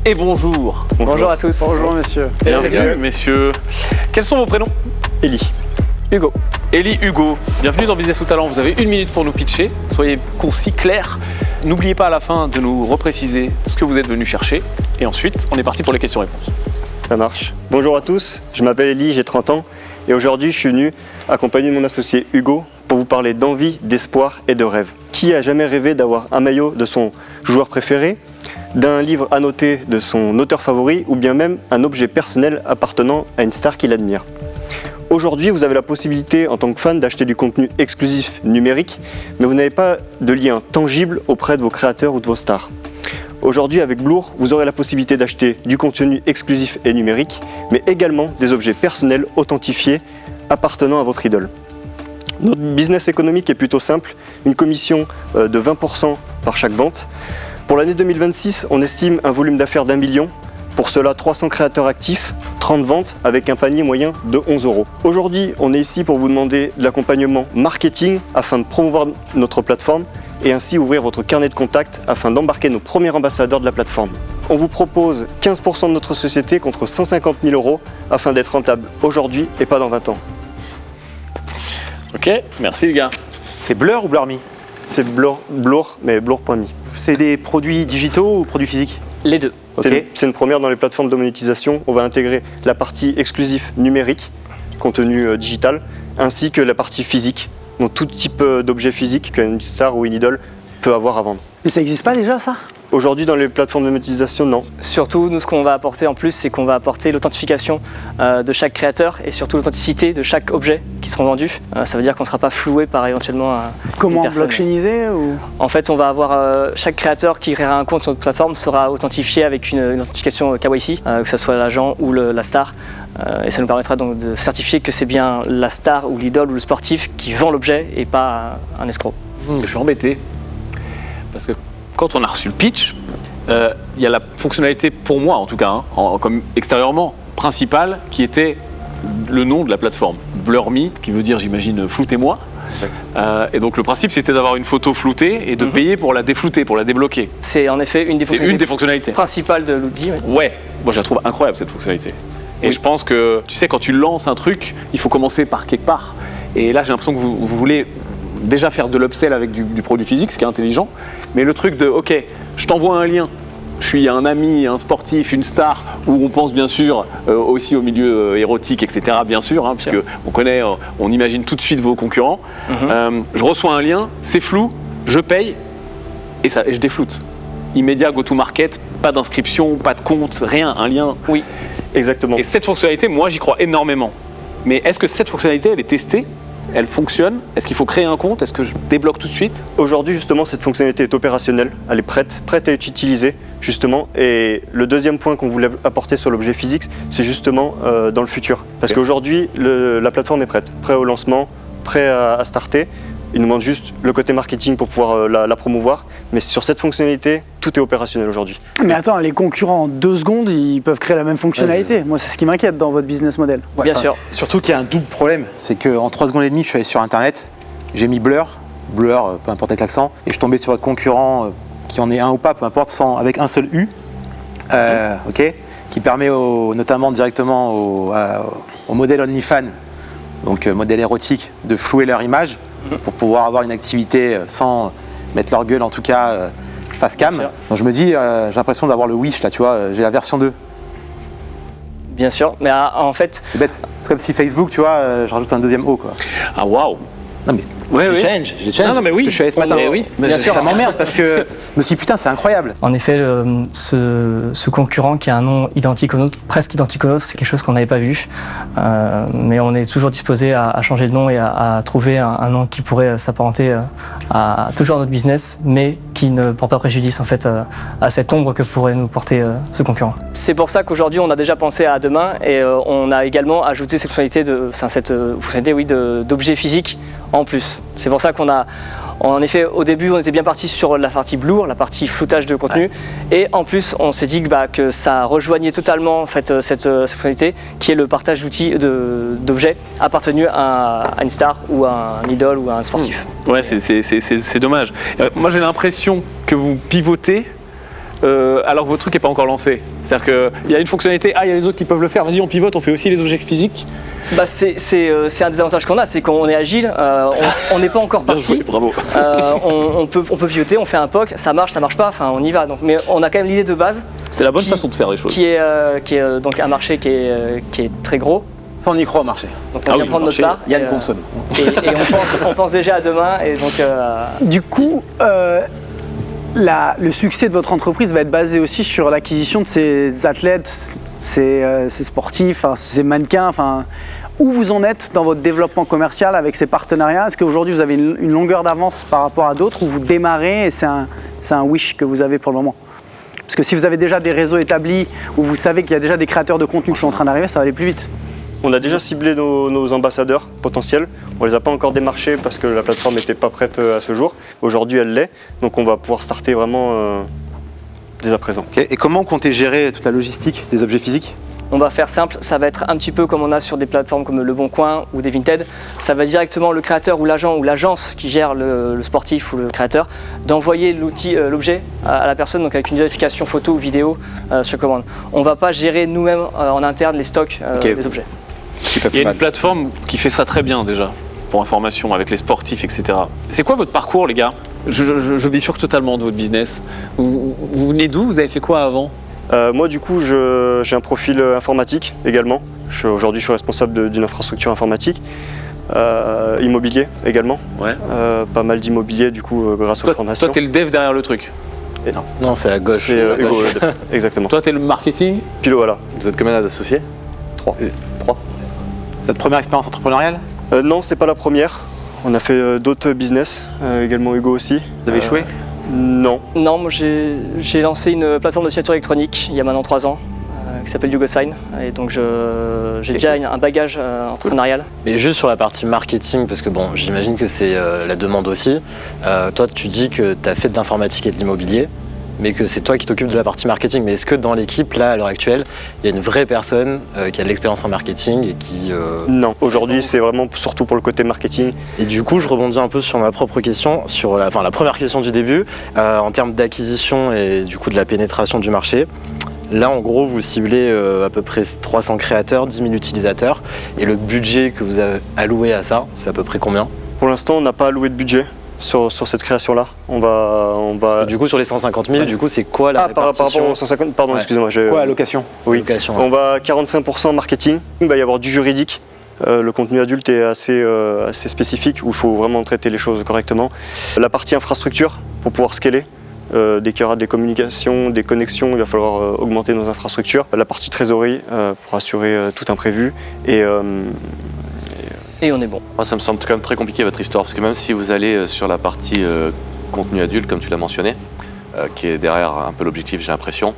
et bonjour. Bonjour à tous. Bonjour messieurs. Bienvenue messieurs. Quels sont vos prénoms? Eli. Hugo. Eli, Hugo. Bienvenue dans Business ou Talent. Vous avez 1 minute pour nous pitcher. Soyez concis, clairs. N'oubliez pas à la fin de nous repréciser ce que vous êtes venu chercher. Et ensuite, on est parti pour les questions-réponses. Ça marche. Bonjour à tous, je m'appelle Eli, j'ai 30 ans. Et aujourd'hui, je suis venu accompagner mon associé Hugo pour vous parler d'envie, d'espoir et de rêve. Qui a jamais rêvé d'avoir un maillot de son joueur préféré, d'un livre annoté de son auteur favori ou bien même un objet personnel appartenant à une star qu'il admire? Aujourd'hui, vous avez la possibilité en tant que fan d'acheter du contenu exclusif numérique, mais vous n'avez pas de lien tangible auprès de vos créateurs ou de vos stars. Aujourd'hui, avec Bloor, vous aurez la possibilité d'acheter du contenu exclusif et numérique, mais également des objets personnels authentifiés appartenant à votre idole. Notre business économique est plutôt simple, une commission de 20% par chaque vente. Pour l'année 2026, on estime un volume d'affaires d'1 million. Pour cela, 300 créateurs actifs, 30 ventes avec un panier moyen de 11 €. Aujourd'hui, on est ici pour vous demander de l'accompagnement marketing afin de promouvoir notre plateforme et ainsi ouvrir votre carnet de contacts afin d'embarquer nos premiers ambassadeurs de la plateforme. On vous propose 15% de notre société contre 150 000 € afin d'être rentable aujourd'hui et pas dans 20 ans. Ok, merci les gars. C'est Blur ou Blurme? C'est Bloor, mais Bloor.me. C'est des produits digitaux ou produits physiques? Les deux. Ok. C'est une première dans les plateformes de monétisation. On va intégrer la partie exclusive numérique, contenu digital, ainsi que la partie physique, donc tout type d'objet physique qu'une star ou une idole peut avoir à vendre. Mais ça n'existe pas déjà, ça? Aujourd'hui, dans les plateformes de monétisation, non. Surtout, nous, ce qu'on va apporter en plus, c'est qu'on va apporter l'authentification de chaque créateur et surtout l'authenticité de chaque objet qui seront vendus. Ça veut dire qu'on ne sera pas floué par éventuellement Comment, une personne. blockchainisé ou... En fait, on va avoir chaque créateur qui créera un compte sur notre plateforme sera authentifié avec une authentification KYC, que ce soit l'agent ou la star. Et ça nous permettra donc de certifier que c'est bien la star ou l'idole ou le sportif qui vend l'objet et pas un escroc. Je suis embêté. Parce que quand on a reçu le pitch, il y a la fonctionnalité, pour moi en tout cas, comme extérieurement, principale, qui était le nom de la plateforme. Blurme, qui veut dire, j'imagine, floutez-moi. Et donc le principe, c'était d'avoir une photo floutée et de payer pour la déflouter, pour la débloquer. C'est en effet une des fonctionnalités principales de l'outil. Ouais, moi je la trouve incroyable cette fonctionnalité. Et je pense que, tu sais, quand tu lances un truc, il faut commencer par quelque part. Et là, j'ai l'impression que vous voulez déjà faire de l'upsell avec du produit physique, ce qui est intelligent. Mais le truc de, ok, je t'envoie un lien, je suis un ami, un sportif, une star, où on pense bien sûr aussi au milieu érotique, etc. Bien sûr, hein, parce qu'on connaît, on imagine tout de suite vos concurrents. Je reçois un lien, c'est flou, je paye et je défloute. Immédiat, go-to-market, pas d'inscription, pas de compte, rien, un lien. Oui. Exactement. Et cette fonctionnalité, moi j'y crois énormément. Mais est-ce que cette fonctionnalité, elle est testée ? Elle fonctionne? Est-ce qu'il faut créer un compte? Est-ce que je débloque tout de suite? Aujourd'hui, justement, cette fonctionnalité est opérationnelle. Elle est prête à être utilisée, justement. Et le deuxième point qu'on voulait apporter sur l'objet physique, c'est justement dans le futur. Parce qu'aujourd'hui, la plateforme est prête au lancement, prêt à starter. Il nous manque juste le côté marketing pour pouvoir la promouvoir. Mais sur cette fonctionnalité, tout est opérationnel aujourd'hui. Mais attends, les concurrents, en 2 secondes, ils peuvent créer la même fonctionnalité. Moi, c'est ce qui m'inquiète dans votre business model. Ouais, Bien sûr. Surtout qu'il y a un double problème, c'est qu'en 3 secondes et demie, je suis allé sur Internet, j'ai mis Blur, peu importe avec l'accent, et je suis tombé sur votre concurrent, qui en est un ou pas, peu importe, avec un seul U, ok, qui permet notamment directement au modèle OnlyFans, donc modèle érotique, de flouer leur image pour pouvoir avoir une activité sans mettre leur gueule, en tout cas face cam. Donc je me dis, j'ai l'impression d'avoir le Wish là, tu vois, j'ai la version 2. Bien sûr, mais en fait... C'est bête, c'est comme si Facebook, tu vois, je rajoute un deuxième O quoi. Ah waouh! Non mais j'ai change. Non mais oui. Parce que je suis allé ce matin. Oui, bien sûr. Ça m'emmerde parce que je me suis dit putain c'est incroyable. En effet, ce concurrent qui a un nom identique au nôtre, presque identique au nôtre, c'est quelque chose qu'on n'avait pas vu. Mais on est toujours disposé à changer de nom et à trouver un nom qui pourrait s'apparenter à toujours notre business, mais qui ne porte pas préjudice en fait à cette ombre que pourrait nous porter ce concurrent. C'est pour ça qu'aujourd'hui on a déjà pensé à demain et on a également ajouté cette fonctionnalité d'objets physiques en plus. C'est pour ça qu'on a, en effet, au début, on était bien parti sur la partie Bloor, la partie floutage de contenu, et en plus, on s'est dit que ça rejoignait totalement en fait, cette fonctionnalité qui est le partage d'outils, d'objets appartenus à une star ou à un idole ou à un sportif. Ouais, c'est dommage. Moi, j'ai l'impression que vous pivotez alors que votre truc n'est pas encore lancé? C'est-à-dire qu'il y a une fonctionnalité, il y a les autres qui peuvent le faire, vas-y on pivote, on fait aussi les objets physiques. Bah c'est un des avantages qu'on a, c'est qu'on est agile, on n'est pas encore Bien parti. joué, bravo. On peut pivoter, on fait un POC, ça marche pas, enfin on y va. Donc, mais on a quand même l'idée de base C'est la bonne façon de faire les choses. qui est donc un marché qui est très gros. Ça, on y croit au marché. Donc on vient prendre notre part. Yann et, consomme. Et on pense déjà à demain. Et donc, Du coup, le succès de votre entreprise va être basé aussi sur l'acquisition de ces athlètes, ces sportifs, ces mannequins. Où vous en êtes dans votre développement commercial avec ces partenariats? Est-ce qu'aujourd'hui vous avez une longueur d'avance par rapport à d'autres, ou vous démarrez et c'est un wish que vous avez pour le moment? Parce que si vous avez déjà des réseaux établis, où vous savez qu'il y a déjà des créateurs de contenu qui sont en train d'arriver, ça va aller plus vite. On a déjà ciblé nos ambassadeurs potentiels. On ne les a pas encore démarchés parce que la plateforme n'était pas prête à ce jour. Aujourd'hui, elle l'est. Donc on va pouvoir starter vraiment dès à présent. Ok. Et comment comptez gérer toute la logistique des objets physiques? on va faire simple, ça va être un petit peu comme on a sur des plateformes comme Le Bon Coin ou des Vinted. Ça va directement le créateur ou l'agent ou l'agence qui gère le sportif ou le créateur d'envoyer l'objet à la personne, donc avec une vérification photo ou vidéo sur commande. On ne va pas gérer nous-mêmes en interne les stocks des objets. Il y a une plateforme qui fait ça très bien déjà, pour information, avec les sportifs, etc. C'est quoi votre parcours, les gars? Je bifurque totalement de votre business. Vous venez d'où? Vous avez fait quoi avant? Moi, du coup, j'ai un profil informatique également. Aujourd'hui, je suis responsable d'une infrastructure informatique. Immobilier également. Ouais. Pas mal d'immobilier, du coup, grâce aux formations. Toi, t'es le dev derrière le truc. Non, c'est à gauche. C'est Hugo, exactement. Toi, t'es le marketing. Pilo, voilà. Vous êtes combien d'associés? 3. C'est votre première expérience entrepreneuriale? Non, c'est pas la première. On a fait d'autres business, également Hugo aussi. Vous avez échoué? Non. Non, moi j'ai lancé une plateforme de signature électronique il y a maintenant 3 ans qui s'appelle YouGoSign. Et donc j'ai déjà un bagage entrepreneurial. Mais juste sur la partie marketing, parce que bon, j'imagine que c'est la demande aussi. Toi, tu dis que tu as fait de l'informatique et de l'immobilier, mais que c'est toi qui t'occupes de la partie marketing. Mais est-ce que dans l'équipe, là, à l'heure actuelle, il y a une vraie personne qui a de l'expérience en marketing et qui... Non, aujourd'hui, c'est vraiment surtout pour le côté marketing. Et du coup, je rebondis un peu sur ma propre question, sur la première question du début, en termes d'acquisition et du coup de la pénétration du marché. Là, en gros, vous ciblez à peu près 300 créateurs, 10 000 utilisateurs. Et le budget que vous avez alloué à ça, c'est à peu près combien? Pour l'instant, on n'a pas alloué de budget sur cette création-là. On va... Et du coup, sur les 150 000, du coup, c'est quoi la par répartition? rapport aux 150, pardon, Ouais. excusez-moi. Quoi, allocation? Oui, Location, ouais. on va à 45% marketing. Il va y avoir du juridique. Le contenu adulte est assez spécifique, où il faut vraiment traiter les choses correctement. La partie infrastructure, pour pouvoir scaler. Dès qu'il y aura des communications, des connexions, il va falloir augmenter nos infrastructures. La partie trésorerie pour assurer tout imprévu. Et on est bon. Moi, ça me semble quand même très compliqué votre histoire, parce que même si vous allez sur la partie contenu adulte, comme tu l'as mentionné, qui est derrière un peu l'objectif, j'ai l'impression,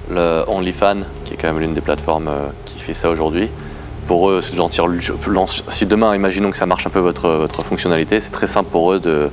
le OnlyFans, qui est quand même l'une des plateformes qui fait ça aujourd'hui, pour eux, si demain, imaginons que ça marche un peu votre fonctionnalité, c'est très simple pour eux de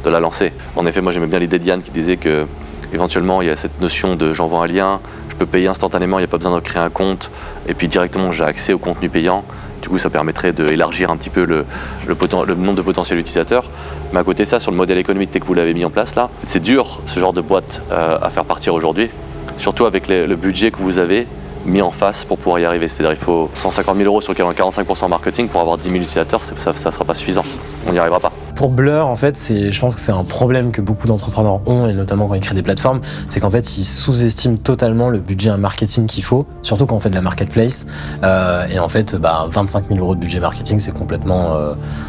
la lancer. En effet, moi j'aimais bien l'idée de Yann qui disait que éventuellement il y a cette notion de j'envoie un lien, je peux payer instantanément, il n'y a pas besoin de créer un compte, et puis directement j'ai accès au contenu payant. Du coup, ça permettrait d'élargir un petit peu le nombre de potentiels utilisateurs. Mais à côté de ça, sur le modèle économique tel que vous l'avez mis en place là, c'est dur ce genre de boîte à faire partir aujourd'hui, surtout avec le budget que vous avez mis en face pour pouvoir y arriver. C'est-à-dire il faut 150 000 € sur 45% en marketing pour avoir 10 000 utilisateurs, ça ne sera pas suffisant. On n'y arrivera pas. Pour Blur, en fait, je pense que c'est un problème que beaucoup d'entrepreneurs ont, et notamment quand ils créent des plateformes, c'est qu'en fait, ils sous-estiment totalement le budget marketing qu'il faut, surtout quand on fait de la marketplace. Et en fait, 25 000 € de budget marketing, c'est complètement,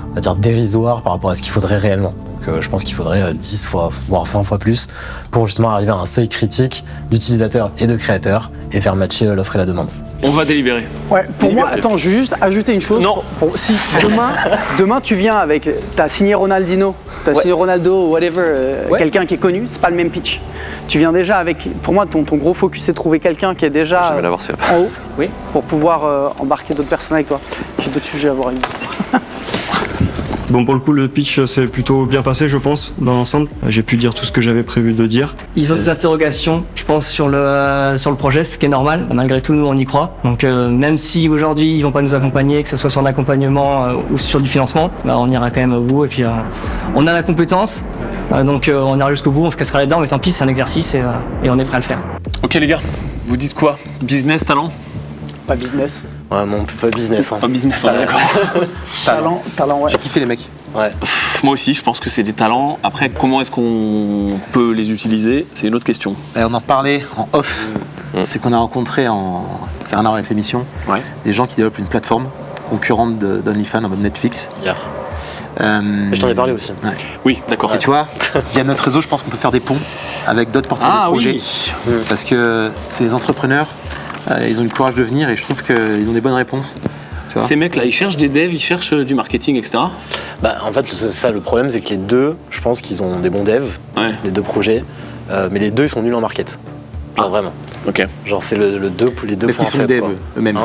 on va dire, dérisoire par rapport à ce qu'il faudrait réellement. Donc, je pense qu'il faudrait 10 fois, voire 20 fois plus, pour justement arriver à un seuil critique d'utilisateurs et de créateurs et faire matcher l'offre et la demande. On va délibérer. Ouais, pour moi, attends, je vais juste ajouter une chose. Non. Si demain tu viens avec, t'as signé Ronaldinho, t'as signé Ronaldo, whatever, quelqu'un qui est connu, c'est pas le même pitch. Tu viens déjà avec, pour moi, ton gros focus c'est de trouver quelqu'un qui est déjà J'aimerais l'avoir, c'est en haut, Oui. pour pouvoir embarquer d'autres personnes avec toi. J'ai d'autres sujets à voir avec vous. Bon, pour le coup, le pitch s'est plutôt bien passé, je pense, dans l'ensemble. J'ai pu dire tout ce que j'avais prévu de dire. Ils ont des interrogations, je pense, sur le projet, ce qui est normal. Malgré tout, nous, on y croit. Donc, même si aujourd'hui, ils vont pas nous accompagner, que ce soit sur l'accompagnement ou sur du financement, on ira quand même au bout. Et puis, on a la compétence, donc on ira jusqu'au bout, on se cassera les dents, mais tant pis, c'est un exercice et on est prêt à le faire. Ok les gars, vous dites quoi? Business, talent? Pas business. Ouais, non, pas business. Hein. Pas business, on est d'accord. Talent, ouais. J'ai kiffé les mecs. Ouais. Moi aussi, je pense que c'est des talents. Après, comment est-ce qu'on peut les utiliser? C'est une autre question. Et on en parlait en off. C'est qu'on a rencontré c'est un an avec l'émission, des gens qui développent une plateforme concurrente d'OnlyFans en mode Netflix. Hier. Je t'en ai parlé aussi. Ouais. Oui, d'accord. Et tu vois, via notre réseau, je pense qu'on peut faire des ponts avec d'autres porteurs de projets. Oui. Parce que c'est des entrepreneurs, ils ont eu le courage de venir et je trouve qu'ils ont des bonnes réponses. Tu vois. Ces mecs-là, ils cherchent des devs, ils cherchent du marketing, etc. Bah, en fait, le problème, c'est que les deux, je pense qu'ils ont des bons devs, les deux projets, mais les deux, ils sont nuls en market. Genre vraiment. Ok. Genre, c'est les deux Est-ce qu'ils sont faibles, devs quoi. eux-mêmes?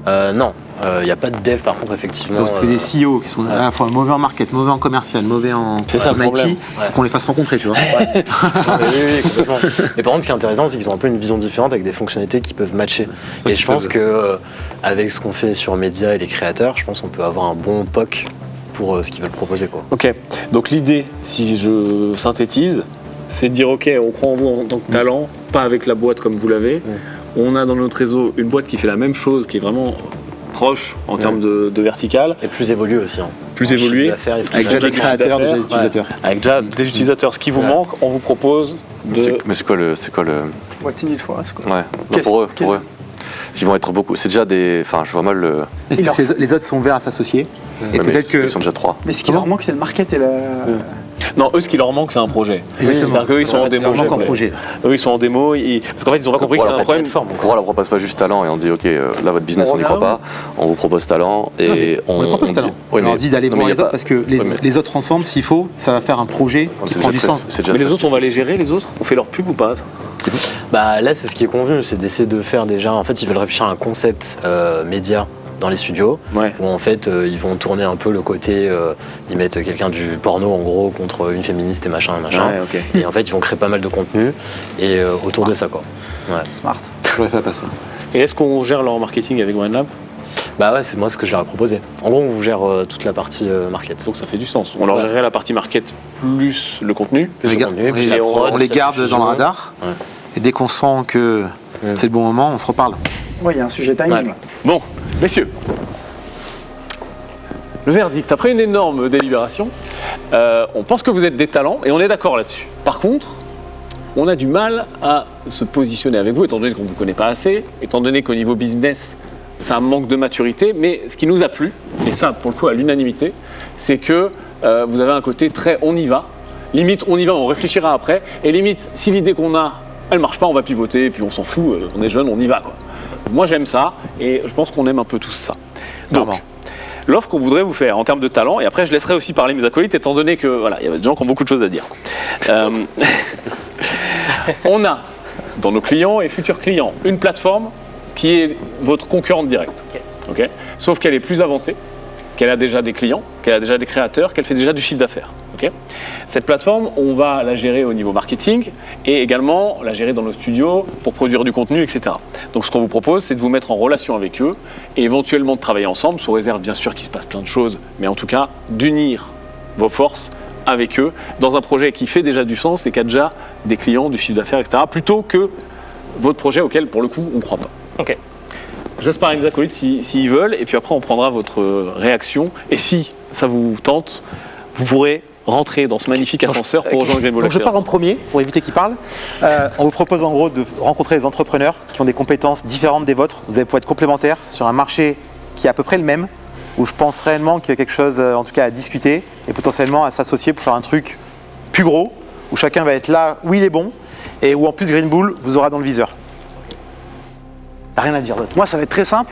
Non. Il n'y a pas de dev par contre effectivement. Donc c'est des CEO qui sont à la fois mauvais en market, mauvais en commercial, mauvais en C'est ça, le IT, problème. faut qu'on les fasse rencontrer, tu vois. Oui, complètement. Mais par contre, ce qui est intéressant, c'est qu'ils ont un peu une vision différente avec des fonctionnalités qui peuvent matcher. Et je pense que avec ce qu'on fait sur Média et les créateurs, je pense qu'on peut avoir un bon POC pour ce qu'ils veulent proposer, quoi. Ok. Donc l'idée, si je synthétise, c'est de dire ok, on croit en vous en tant que talent, pas avec la boîte comme vous l'avez. On a dans notre réseau une boîte qui fait la même chose, qui est vraiment proche en termes de vertical. Et plus évolué aussi. Hein. Plus évolué. Avec déjà des créateurs, déjà des utilisateurs. Avec déjà des utilisateurs. Ce qui vous manque, on vous propose de... Mais c'est quoi le. What's in it for us, quoi. Ouais, non, pour eux. Ils vont être beaucoup. C'est déjà des. Enfin, je vois mal le. Est-ce que les autres sont ouverts à s'associer? Et peut-être que. Ils sont déjà 3. Mais ce qui leur manque, c'est le market et la... Non, eux, ce qui leur manque, c'est un projet. Exactement. C'est-à-dire qu'eux, ils sont en démo. En projet. Eux, ils sont en démo. Parce qu'en fait, ils ont pas compris que c'est un problème. Pourquoi on leur propose pas juste talent et on dit ok, là votre business on n'y croit pas, on vous propose talent et on les propose talent. On leur dit d'aller voir les autres parce que les autres ensemble, s'il faut, ça va faire un projet qui prend du sens. Mais les autres, on va les gérer, les autres? On fait leur pub ou pas? Bah là, c'est ce qui est convenu, c'est d'essayer de faire déjà. En fait, ils veulent réfléchir à un concept média dans les studios, où en fait ils vont tourner un peu le côté, ils mettent quelqu'un du porno en gros contre une féministe et machin. Et en fait ils vont créer pas mal de contenu et autour de ça quoi. Smart. J'aurais fait pas ça. Et est-ce qu'on gère leur marketing avec OneLab? Bah ouais, c'est moi ce que je leur ai proposé. En gros on vous gère toute la partie market. Donc ça fait du sens. On leur gérerait la partie market plus le contenu. On les garde dans le radar et dès qu'on sent que c'est le bon moment, on se reparle. Ouais, il y a un sujet timing. Bon, messieurs, le verdict, après une énorme délibération, on pense que vous êtes des talents et on est d'accord là-dessus. Par contre, on a du mal à se positionner avec vous, étant donné qu'on ne vous connaît pas assez, étant donné qu'au niveau business, c'est un manque de maturité, mais ce qui nous a plu, et ça pour le coup à l'unanimité, c'est que vous avez un côté très on y va, limite on y va, on réfléchira après, et limite si l'idée qu'on a, elle marche pas, on va pivoter, et puis on s'en fout, on est jeune, on y va quoi. Moi j'aime ça et je pense qu'on aime un peu tous ça. Donc, l'offre qu'on voudrait vous faire en termes de talent, et après je laisserai aussi parler mes acolytes étant donné que voilà, il y a des gens qui ont beaucoup de choses à dire. On a dans nos clients et futurs clients une plateforme qui est votre concurrente directe. Okay. Sauf qu'elle est plus avancée, qu'elle a déjà des clients, qu'elle a déjà des créateurs, qu'elle fait déjà du chiffre d'affaires. Okay. Cette plateforme, on va la gérer au niveau marketing et également la gérer dans nos studios pour produire du contenu, etc. Donc ce qu'on vous propose, c'est de vous mettre en relation avec eux et éventuellement de travailler ensemble, sous réserve bien sûr qu'il se passe plein de choses, mais en tout cas d'unir vos forces avec eux dans un projet qui fait déjà du sens et qui a déjà des clients, du chiffre d'affaires, etc. plutôt que votre projet auquel pour le coup on ne croit pas. Ok. Je laisse parler mes acolytes s'ils veulent et puis après on prendra votre réaction et si ça vous tente, vous pourrez rentrer dans ce magnifique ascenseur pour rejoindre Greenball. Donc je pars en premier pour éviter qu'il parle. On vous propose en gros de rencontrer des entrepreneurs qui ont des compétences différentes des vôtres. Vous allez pouvoir être complémentaires sur un marché qui est à peu près le même, où je pense réellement qu'il y a quelque chose en tout cas à discuter et potentiellement à s'associer pour faire un truc plus gros, où chacun va être là où il est bon et où en plus Greenball vous aura dans le viseur. T'as rien à dire d'autre? Moi ça va être très simple.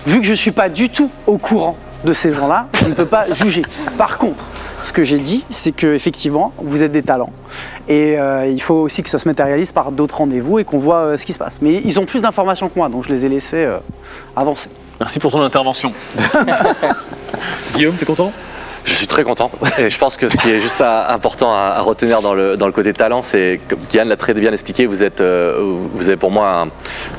Vu que je ne suis pas du tout au courant de ces gens-là, je ne peux pas juger. Par contre, ce que j'ai dit, c'est qu'effectivement, vous êtes des talents. Et il faut aussi que ça se matérialise par d'autres rendez-vous et qu'on voit ce qui se passe. Mais ils ont plus d'informations que moi, donc je les ai laissés avancer. Merci pour ton intervention. Guillaume, t'es content? Je suis très content et je pense que ce qui est juste important à retenir dans le côté talent, c'est comme Yann l'a très bien expliqué, vous avez pour moi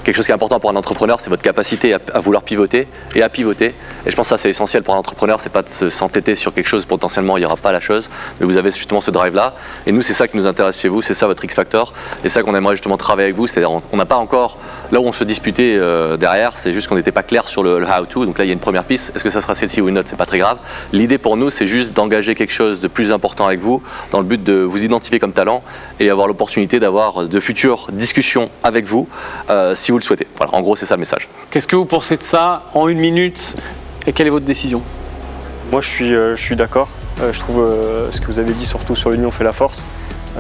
quelque chose qui est important pour un entrepreneur, c'est votre capacité à vouloir pivoter et à pivoter. Et je pense que ça c'est essentiel pour un entrepreneur, c'est pas de s'entêter sur quelque chose, potentiellement il n'y aura pas la chose, mais vous avez justement ce drive là. Et nous c'est ça qui nous intéresse chez vous, c'est ça votre X-Factor et ça qu'on aimerait justement travailler avec vous, c'est-à-dire on n'a pas encore, là où on se disputait derrière, c'est juste qu'on n'était pas clair sur le how-to, donc là il y a une première piste, est-ce que ça sera celle-ci ou une autre, c'est pas très grave. L'idée pour nous c'est juste d'engager quelque chose de plus important avec vous dans le but de vous identifier comme talent et avoir l'opportunité d'avoir de futures discussions avec vous si vous le souhaitez. Voilà, en gros c'est ça le message. Qu'est-ce que vous pensez de ça en 1 minute et quelle est votre décision? Moi je suis d'accord. Je trouve ce que vous avez dit surtout sur l'union fait la force.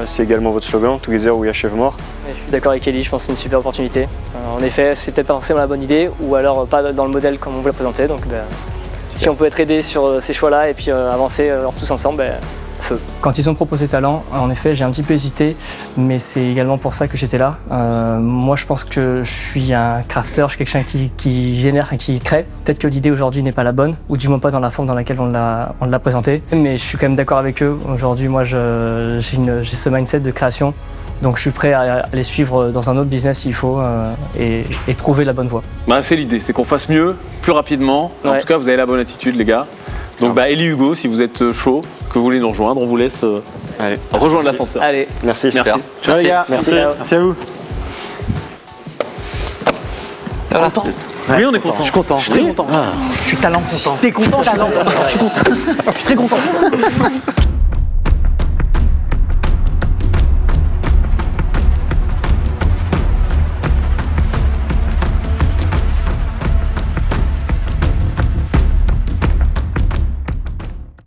C'est également votre slogan, Together we achieve more. Je suis d'accord avec Ellie, je pense que c'est une super opportunité. En effet, c'est peut-être pas forcément la bonne idée ou alors pas dans le modèle comme on vous l'a présenté. Donc, si on peut être aidé sur ces choix-là et puis avancer tous ensemble, feu. Quand ils ont proposé Talent, en effet, j'ai un petit peu hésité, mais c'est également pour ça que j'étais là. Moi, je pense que je suis un crafter, je suis quelqu'un qui génère et qui crée. Peut-être que l'idée aujourd'hui n'est pas la bonne, ou du moins pas dans la forme dans laquelle on l'a présentée, mais je suis quand même d'accord avec eux. Aujourd'hui, moi, j'ai ce mindset de création. Donc je suis prêt à les suivre dans un autre business s'il faut et trouver la bonne voie. Bah, c'est l'idée, c'est qu'on fasse mieux, plus rapidement. En tout cas, vous avez la bonne attitude, les gars. Donc Ellie, Hugo, si vous êtes chaud, que vous voulez nous rejoindre, on vous laisse rejoindre l'ascenseur. Allez, Merci. Ciao les gars. Merci. Merci à vous. Content? Oui, on est content. Je suis content. Je suis très content. Je suis talent. T'es content? Je suis content. Je suis content. Je suis très content.